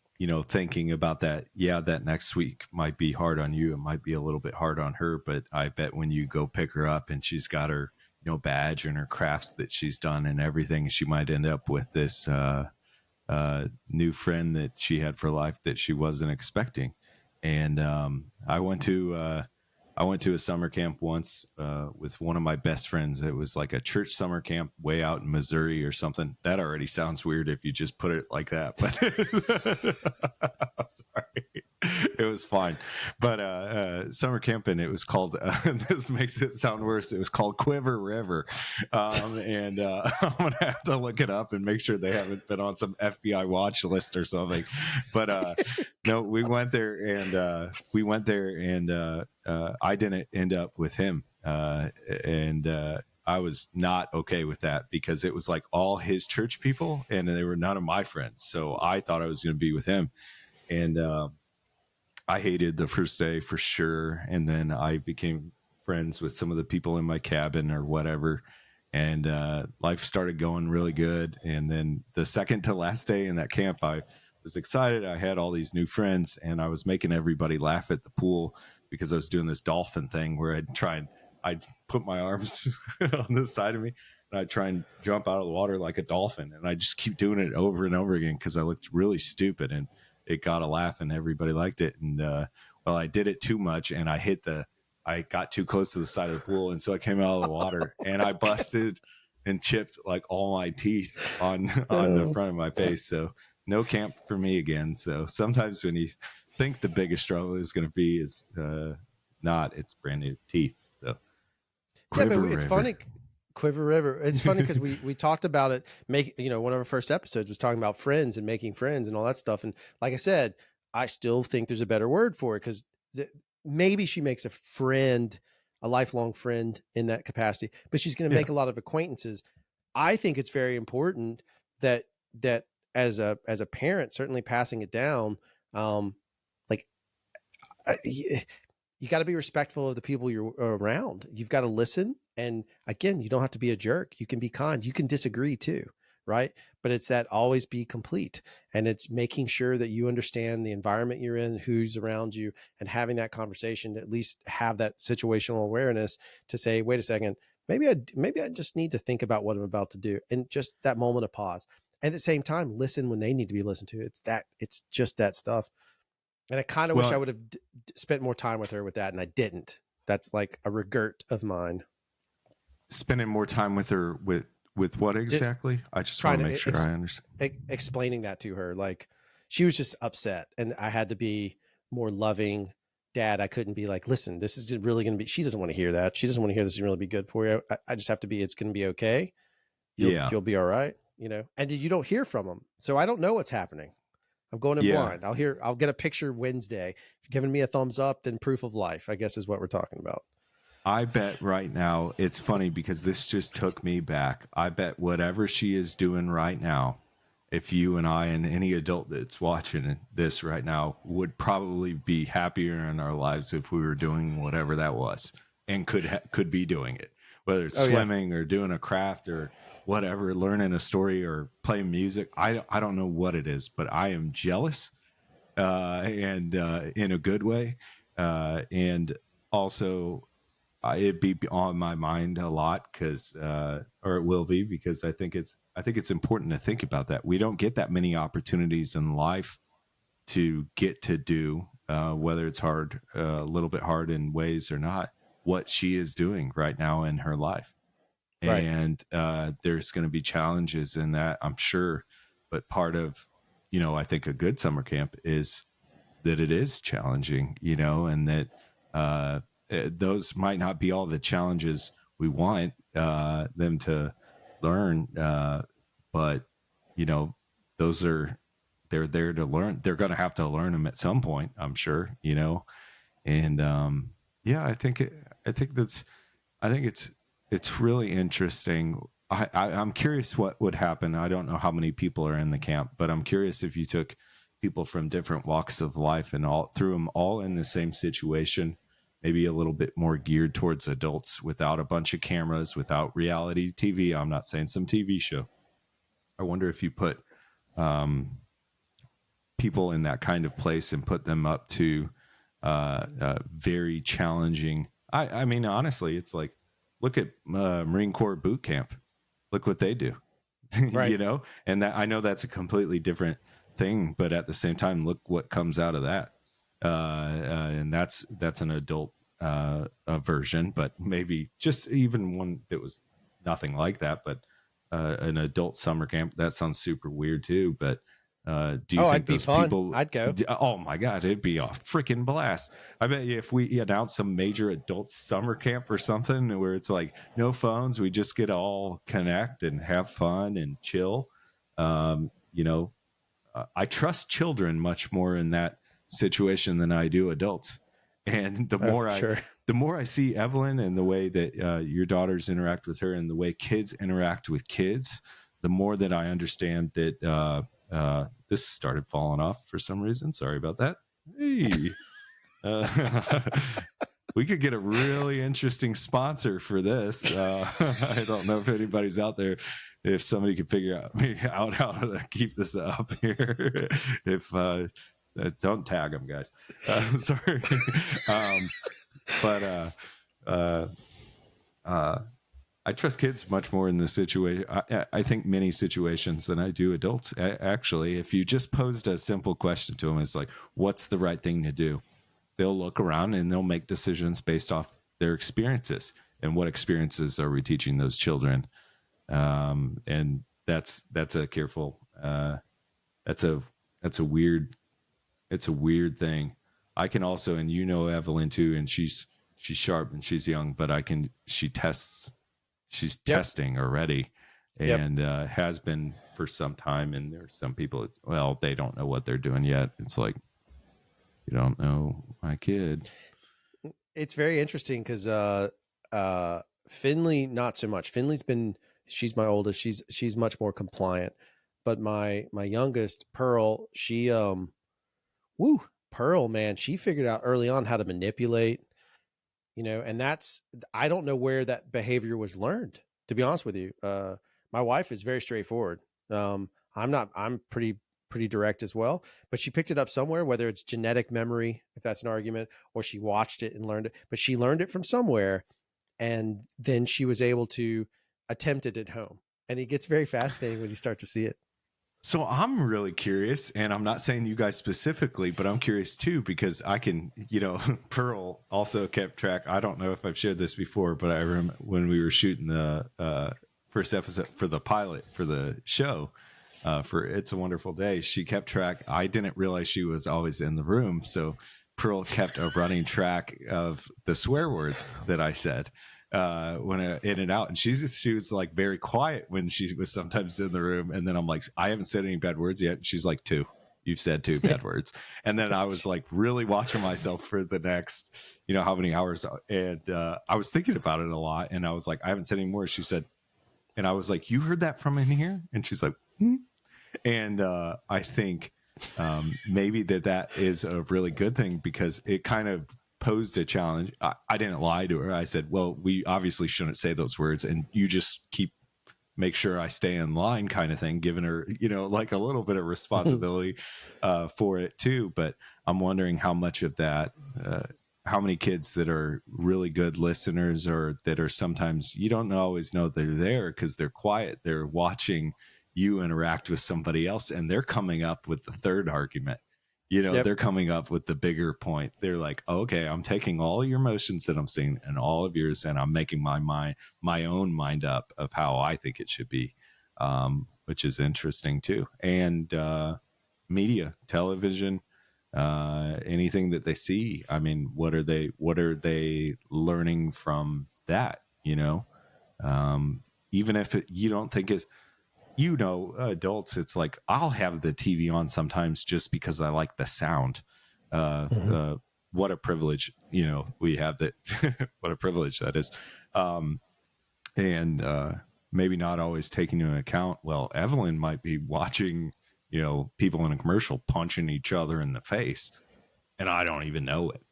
thinking about that. Yeah, that next week might be hard on you. It might be a little bit hard on her, but I bet when you go pick her up and she's got her badge and her crafts that she's done and everything, she might end up with this new friend that she had for life that she wasn't expecting. And I went to a summer camp once with one of my best friends. It was like a church summer camp way out in Missouri or something. That already sounds weird if you just put it like that, but sorry, it was fine. But summer camp, and it was called. This makes it sound worse. It was called Quiver River, and I'm gonna have to look it up and make sure they haven't been on some FBI watch list or something. But no, we went there, and I didn't end up with him, and I was not okay with that because it was like all his church people, and they were none of my friends. So I thought I was going to be with him, and I hated the first day for sure. And then I became friends with some of the people in my cabin or whatever. And life started going really good. And then the second to last day in that camp, I was excited. I had all these new friends, and I was making everybody laugh at the pool because I was doing this dolphin thing where I'd put my arms on the side of me. and I try and jump out of the water like a dolphin, and I just keep doing it over and over again because I looked really stupid, and it got a laugh and everybody liked it. And well, I did it too much, and I got too close to the side of the pool, and so I came out of the water and I busted and chipped like all my teeth on the front of my face. So no camp for me again. So sometimes when you think the biggest struggle is going to be is not, it's brand new teeth. So Yeah, but Quiver it's River. funny. Quiver River. It's funny because we talked about it. One of our first episodes was talking about friends and making friends and all that stuff. And like I said, I still think there's a better word for it because maybe she makes a friend, a lifelong friend in that capacity, but she's going to Yeah. make a lot of acquaintances. I think it's very important that as a parent, certainly passing it down, like you got to be respectful of the people you're around. You've got to listen. And again, you don't have to be a jerk. You can be kind. You can disagree too, right? But it's that always be complete. And it's making sure that you understand the environment you're in, who's around you, and having that conversation to at least have that situational awareness to say, wait a second, maybe I just need to think about what I'm about to do. And just that moment of pause. And at the same time, listen when they need to be listened to. It's just that stuff. And I kind of wish I Well, would have spent more time with her with that, and I didn't. That's like a regret of mine. spending more time with her with what Just exactly? I just want trying to to make sure I understand. explaining that to her, like she was just upset, and I had to be more loving. Dad, I couldn't be like, listen, this is really going to be. She doesn't want to hear that. She doesn't want to hear this is really be good for you. I just have to be. It's going to be okay. Yeah. You'll be all right. And you don't hear from them, so I don't know what's happening. I'm going in Yeah. blind. I'll get a picture Wednesday. If you're giving me a thumbs up, then proof of life, I guess is what we're talking about. I bet right now, it's funny because this just took me back. I bet whatever she is doing right now, if you and I and any adult that's watching this right now would probably be happier in our lives if we were doing whatever that was and could be doing it, whether it's Oh yeah. swimming or doing a craft or whatever, learning a story or playing music. I don't know what it is, but I am jealous and in a good way. And also, it'd be on my mind a lot because, or it will be because I think it's important to think about that. We don't get that many opportunities in life to get to do, whether it's hard, a little bit hard in ways or not, what she is doing right now in her life. Right. And there's going to be challenges in that, I'm sure. But part of, I think a good summer camp is that it is challenging, and that those might not be all the challenges we want them to learn, but those they're there to learn. They're going to have to learn them at some point, I'm sure, and yeah, I think it's really interesting. I'm curious what would happen. I don't know how many people are in the camp, but I'm curious if you took people from different walks of life and all threw them all in the same situation, maybe a little bit more geared towards adults without a bunch of cameras, without reality TV. I'm not saying some TV show. I wonder if you put people in that kind of place and put them up to very challenging. I mean, honestly, it's like, look at Marine Corps boot camp. Look what they do, Right. and that I know that's a completely different thing, but at the same time, look what comes out of that. And that's an adult version, but maybe just even one that was nothing like that, but an adult summer camp. That sounds super weird too, but do you Oh, think I'd be those fun. people? I'd go. Oh my god, it'd be a freaking blast! I bet you if we announce some major adult summer camp or something where it's like no phones, we just get to all connect and have fun and chill. I trust children much more in that situation than I do adults. And Oh, for sure. the more I see Evelyn and the way that your daughters interact with her and the way kids interact with kids, the more that I understand that this started falling off for some reason. Sorry about that. Hey. We could get a really interesting sponsor for this. I don't know if anybody's out there. If somebody could figure out how to keep this up here, if don't tag them, guys. Sorry, but I trust kids much more in this situation. I think many situations than I do adults. Actually, if you just posed a simple question to them, it's like, "What's the right thing to do?" They'll look around and they'll make decisions based off their experiences and what experiences are we teaching those children. And that's a careful. That's a that's a weird. It's a weird thing. I can also, and you know Evelyn too, and she's sharp and she's young, but I can. She tests she's Yep. testing already Yep. and has been for some time. And there's some people, well, they don't know what they're doing yet. It's like, you don't know my kid. It's very interesting because Finley, not so much. She's my oldest. She's much more compliant. But my youngest, Pearl, woo, Pearl, man, she figured out early on how to manipulate, and I don't know where that behavior was learned, to be honest with you. My wife is very straightforward. I'm pretty direct as well, but she picked it up somewhere, whether it's genetic memory, if that's an argument, or she watched it and learned it, but she learned it from somewhere. And then she was able to attempt it at home. And it gets very fascinating when you start to see it. So I'm really curious, and I'm not saying you guys specifically, but I'm curious too because I can, Pearl also kept track. I don't know if I've shared this before, but I remember when we were shooting the first episode for the pilot for the show for It's a Wonderful Day, she kept track. I didn't realize she was always in the room, so Pearl kept a running track of the swear words that I said when in and out, and she was like very quiet when she was sometimes in the room, and then I'm like, I haven't said any bad words yet. She's like, two. You've said two bad words, and then I was like really watching myself for the next, how many hours, and I was thinking about it a lot, and I was like, I haven't said any more. She said, and I was like, you heard that from in here, and she's like, hmm? And I think maybe that is a really good thing because it kind of posed a challenge. I didn't lie to her. I said, well, we obviously shouldn't say those words, and you just make sure I stay in line kind of thing, giving her, like a little bit of responsibility for it too. But I'm wondering how much of that, how many kids that are really good listeners or that are sometimes you don't always know they're there because they're quiet. They're watching you interact with somebody else and they're coming up with the third argument. Yep. They're coming up with the bigger point. They're like, okay, I'm taking all your emotions that I'm seeing and all of yours, and I'm making my own mind up of how I think it should be, which is interesting too. And media, television, anything that they see. I mean, what are they learning from that? Even if you don't think it's, adults, it's like I'll have the TV on sometimes just because I like the sound. Mm-hmm. What a privilege, we have that. What a privilege that is. And maybe not always taking into account, well, Evelyn might be watching, people in a commercial punching each other in the face, and I don't even know it.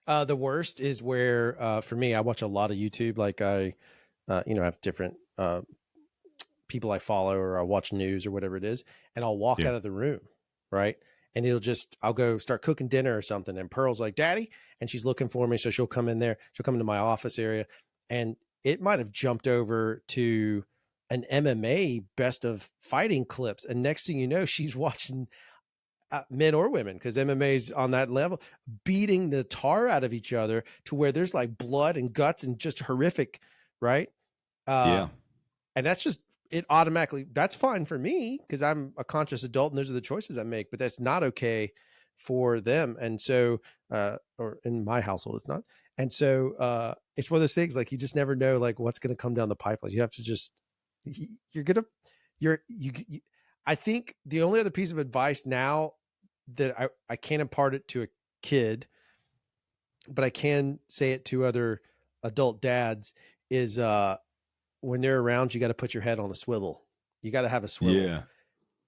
The worst is where, for me, I watch a lot of YouTube. Like I have different people I follow, or I watch news or whatever it is, and I'll walk Yeah. out of the room, right? And I'll go start cooking dinner or something, and Pearl's like, "Daddy," and she's looking for me, so she'll come in there. She'll come into my office area, and it might have jumped over to an MMA best of fighting clips, and next thing you know, she's watching men or women, because MMA is on that level, beating the tar out of each other to where there's like blood and guts and just horrific, right? Uh, Yeah. and that's just it automatically. That's fine for me because I'm a conscious adult and those are the choices I make. But that's not okay for them. And so, or in my household, it's not. And so, it's one of those things like you just never know like what's going to come down the pipeline. You have to just you're gonna you. I think the only other piece of advice now that I can't impart it to a kid, but I can say it to other adult dads is when they're around, you got to put your head on a swivel. You got to have a swivel. Yeah.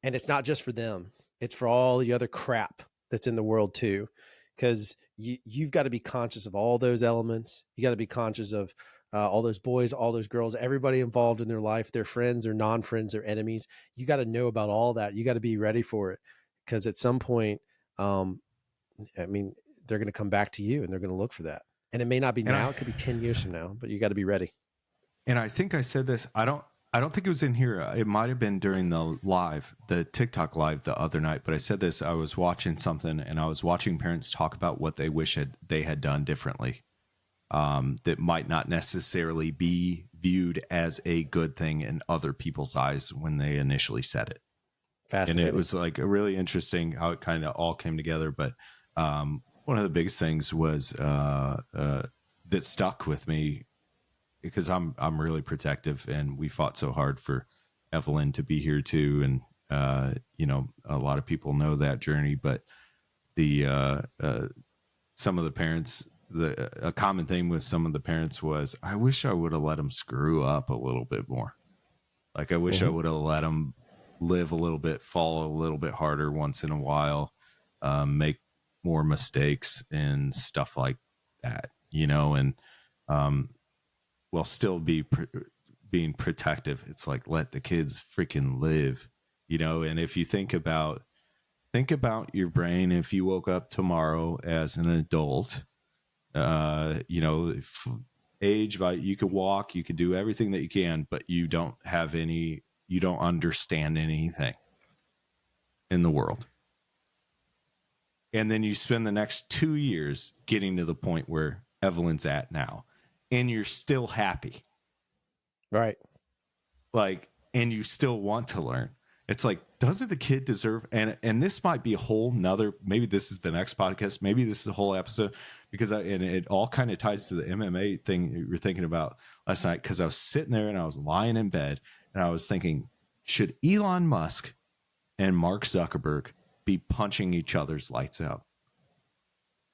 And it's not just for them. It's for all the other crap that's in the world too. Cause you've got to be conscious of all those elements. You got to be conscious of all those boys, all those girls, everybody involved in their life, their friends or non-friends or enemies. You got to know about all that. You got to be ready for it. Cause at some point, I mean, they're going to come back to you and they're going to look for that. And it may not be And now, it could be 10 years from now, but you got to be ready. And I think I said this. I don't think it was in here. It might have been during the TikTok live the other night. But I said this. I was watching something, and I was watching parents talk about what they wish they had done differently. That might not necessarily be viewed as a good thing in other people's eyes when they initially said it. And it was like a really interesting how it kind of all came together. But one of the biggest things was that stuck with me, because I'm really protective, and we fought so hard for Evelyn to be here too. And you know, a lot of people know that journey, but the some of the parents, a common thing with some of the parents was, I wish I would have let them screw up a little bit more. Like, I wish I would have let them live a little bit, fall a little bit harder once in a while, make more mistakes and stuff like that, you know, and while still being protective. It's like, let the kids freaking live, you know. And if you think about your brain, if you woke up tomorrow as an adult, you know, age, you could walk, you could do everything that you can, but you don't understand anything in the world. And then you spend the next 2 years getting to the point where Evelyn's at now, and you're still happy. Right. Like, and you still want to learn. It's like, doesn't the kid deserve, and this might be a whole nother, maybe this is the next podcast, maybe this is a whole episode, because and it all kind of ties to the MMA thing you were thinking about last night, because I was sitting there and I was lying in bed and I was thinking, should Elon Musk and Mark Zuckerberg be punching each other's lights out?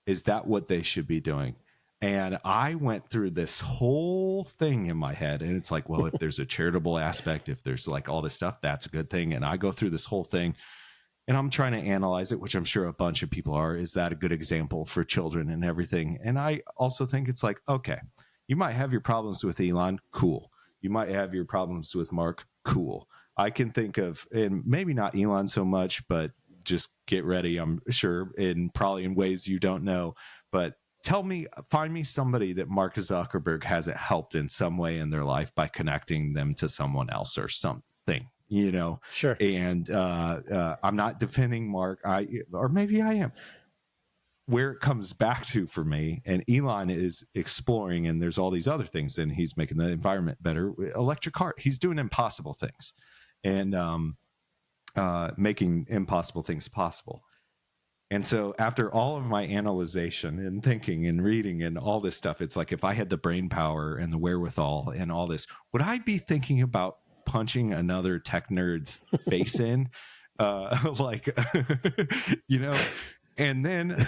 Is that what they should be doing? And I went through this whole thing in my head, and it's like, well, if there's a charitable aspect, if there's like all this stuff, that's a good thing. And I go through this whole thing, and I'm trying to analyze it, which I'm sure a bunch of people are. Is that a good example for children and everything? And I also think it's like, okay, you might have your problems with Elon, cool. You might have your problems with Mark, cool. I can think of, and maybe not Elon so much, but just get ready, I'm sure, in probably in ways you don't know. But find me somebody that Mark Zuckerberg hasn't helped in some way in their life by connecting them to someone else or something, you know? Sure. And I'm not defending Mark, or maybe I am. Where it comes back to for me, and Elon is exploring, and there's all these other things, and he's making the environment better. Electric car, he's doing impossible things, and making impossible things possible. And so after all of my analyzation and thinking and reading and all this stuff, it's like, if I had the brain power and the wherewithal and all this, would I be thinking about punching another tech nerd's face in? Like, you know? And then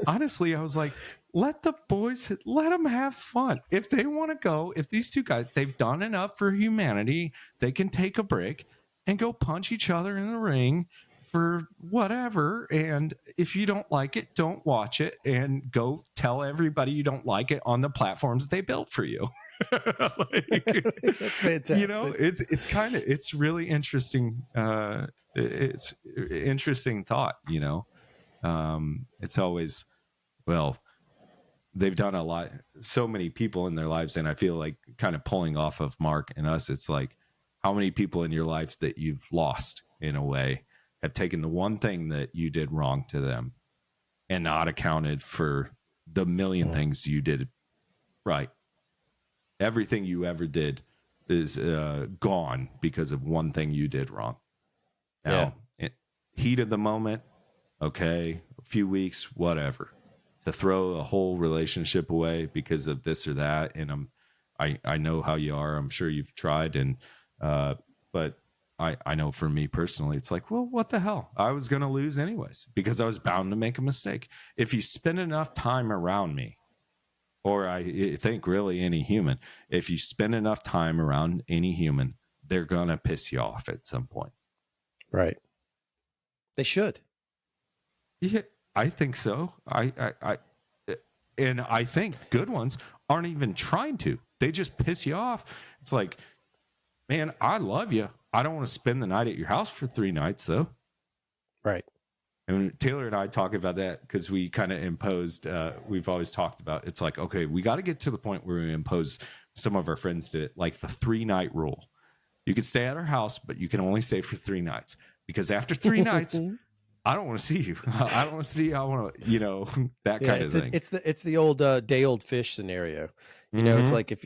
honestly, I was like, let the boys, let them have fun. If they want to go, if these two guys, they've done enough for humanity, they can take a break and go punch each other in the ring for whatever. And if you don't like it, don't watch it, and go tell everybody you don't like it on the platforms they built for you. Like, that's fantastic. You know, it's really interesting. It's interesting thought, you know. It's always, well, they've done a lot, so many people in their lives, and I feel like, kind of pulling off of Mark and us, it's like, how many people in your life that you've lost in a way have taken the one thing that you did wrong to them and not accounted for the million things you did right. Everything you ever did is gone because of one thing you did wrong. Now, heat of the moment, okay, a few weeks, whatever. To throw a whole relationship away because of this or that, and I know how you are. I'm sure you've tried, and but I know for me personally, it's like, well, what the hell? I was going to lose anyways, because I was bound to make a mistake. If you spend enough time around me, or I think really any human, if you spend enough time around any human, they're going to piss you off at some point. Right. They should. Yeah, I think so. And I think good ones aren't even trying to. They just piss you off. It's like, man, I love you. I don't want to spend the night at your house for 3 nights, though. Right. I mean, Taylor and I talk about that because we kind of imposed, we've always talked about, it's like, okay, we got to get to the point where we impose, some of our friends did it, like the 3-night rule. You could stay at our house, but you can only stay for 3 nights, because after 3 nights, I don't want to see you. I don't want to see you. I want to, that kind of thing. It's the old day old fish scenario. It's like if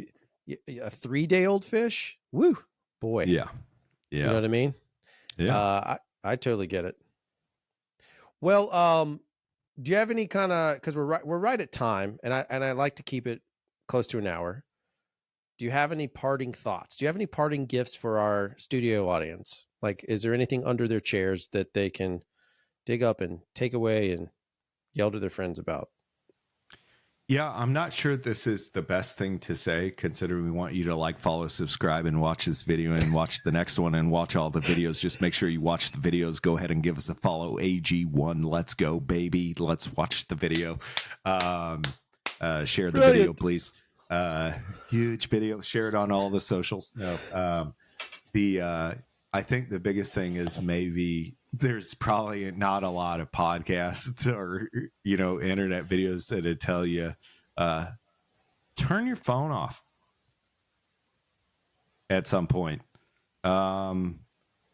a 3-day old fish, woo, boy. Yeah. You know what I mean? Yeah. I totally get it. Well, do you have any kind of, because we're right at time, and I like to keep it close to an hour. Do you have any parting thoughts? Do you have any parting gifts for our studio audience? Like, is there anything under their chairs that they can dig up and take away and yell to their friends about? Yeah, I'm not sure this is the best thing to say, considering we want you to like, follow, subscribe, and watch this video and watch the next one and watch all the videos. Just make sure you watch the videos. Go ahead and give us a follow. AG1, let's go, baby. Let's watch the video. Share the video, please. Huge video. Share it on all the socials. No, I think the biggest thing is, maybe there's probably not a lot of podcasts or, internet videos that tell you, turn your phone off at some point.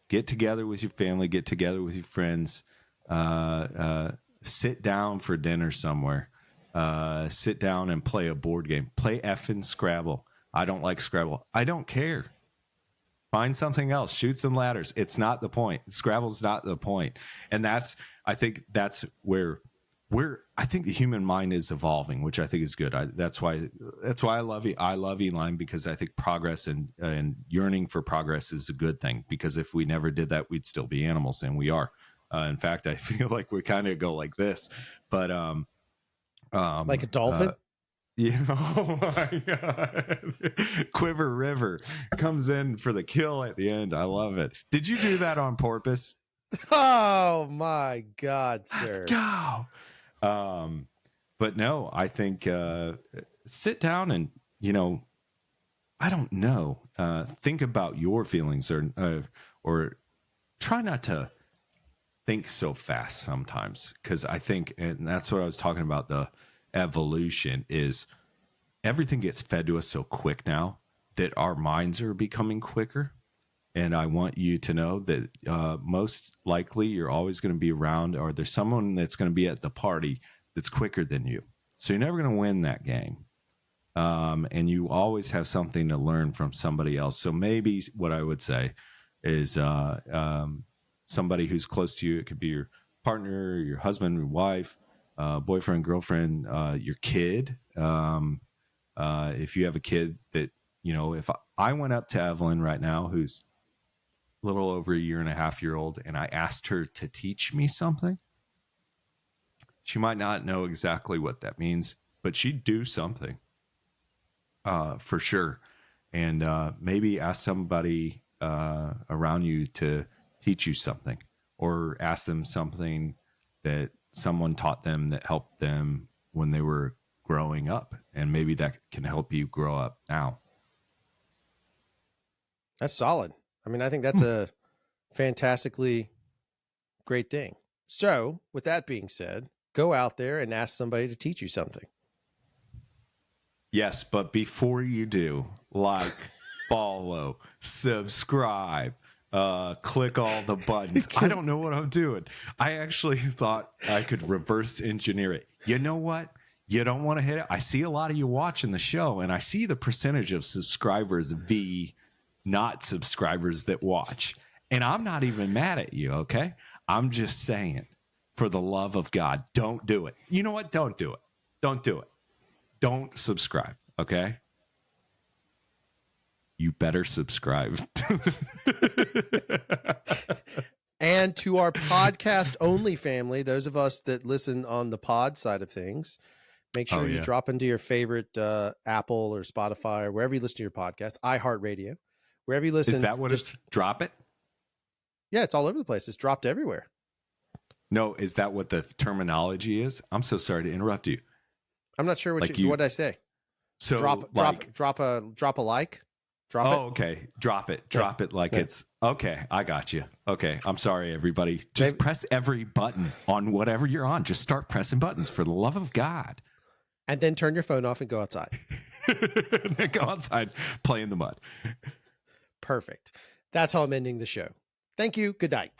Get together with your family, get together with your friends, sit down for dinner somewhere, sit down and play a board game, play effing Scrabble. I don't like Scrabble. I don't care. Find something else. Shoot some ladders. It's not the point. Scrabble's not the point. And I think that's where I think the human mind is evolving, which I think is good. That's why I love Elon, because I think progress and yearning for progress is a good thing, because if we never did that, we'd still be animals, and we are. In fact, I feel like we kind of go like this, but like a dolphin. Yeah, oh my God. Quiver River comes in for the kill at the end. I love it. Did you do that on purpose? Oh my God, sir. Let's go. But no, I think sit down and, I don't know, think about your feelings, or try not to think so fast sometimes, because I think, and that's what I was talking about, the evolution is, everything gets fed to us so quick now that our minds are becoming quicker. And I want you to know that most likely you're always going to be around, or there's someone that's going to be at the party that's quicker than you. So you're never going to win that game. And you always have something to learn from somebody else. So maybe what I would say is somebody who's close to you. It could be your partner, your husband, your wife, boyfriend, girlfriend, your kid. If you have a kid that, if I went up to Evelyn right now, who's a little over a 1.5-year-old, and I asked her to teach me something, she might not know exactly what that means, but she'd do something for sure. And maybe ask somebody around you to teach you something, or ask them something that someone taught them that helped them when they were growing up, and maybe that can help you grow up now. That's solid. I mean, I think that's a fantastically great thing. So with that being said, go out there and ask somebody to teach you something. Yes, but before you do, like, follow, subscribe, click all the buttons. I don't know what I'm doing. I actually thought I could reverse engineer it. You know what? You don't want to hit it. I see a lot of you watching the show, and I see the percentage of subscribers v not subscribers that watch. And I'm not even mad at you, okay? I'm just saying, for the love of God, don't do it. You know what? Don't do it. Don't do it. Don't subscribe, okay? You better subscribe. And to our podcast only family, those of us that listen on the pod side of things, make sure you drop into your favorite Apple or Spotify or wherever you listen to your podcast, iHeartRadio, wherever you listen. Is that what it's drop it? Yeah, it's all over the place. It's dropped everywhere. No, is that what the terminology is? I'm so sorry to interrupt you. I'm not sure what did I say? So drop a like. Drop it. Oh, okay. Drop it. Drop it like it's okay. I got you. Okay. I'm sorry, everybody. Just press every button on whatever you're on. Just start pressing buttons for the love of God. And then turn your phone off and go outside. And then go outside, play in the mud. Perfect. That's how I'm ending the show. Thank you. Good night.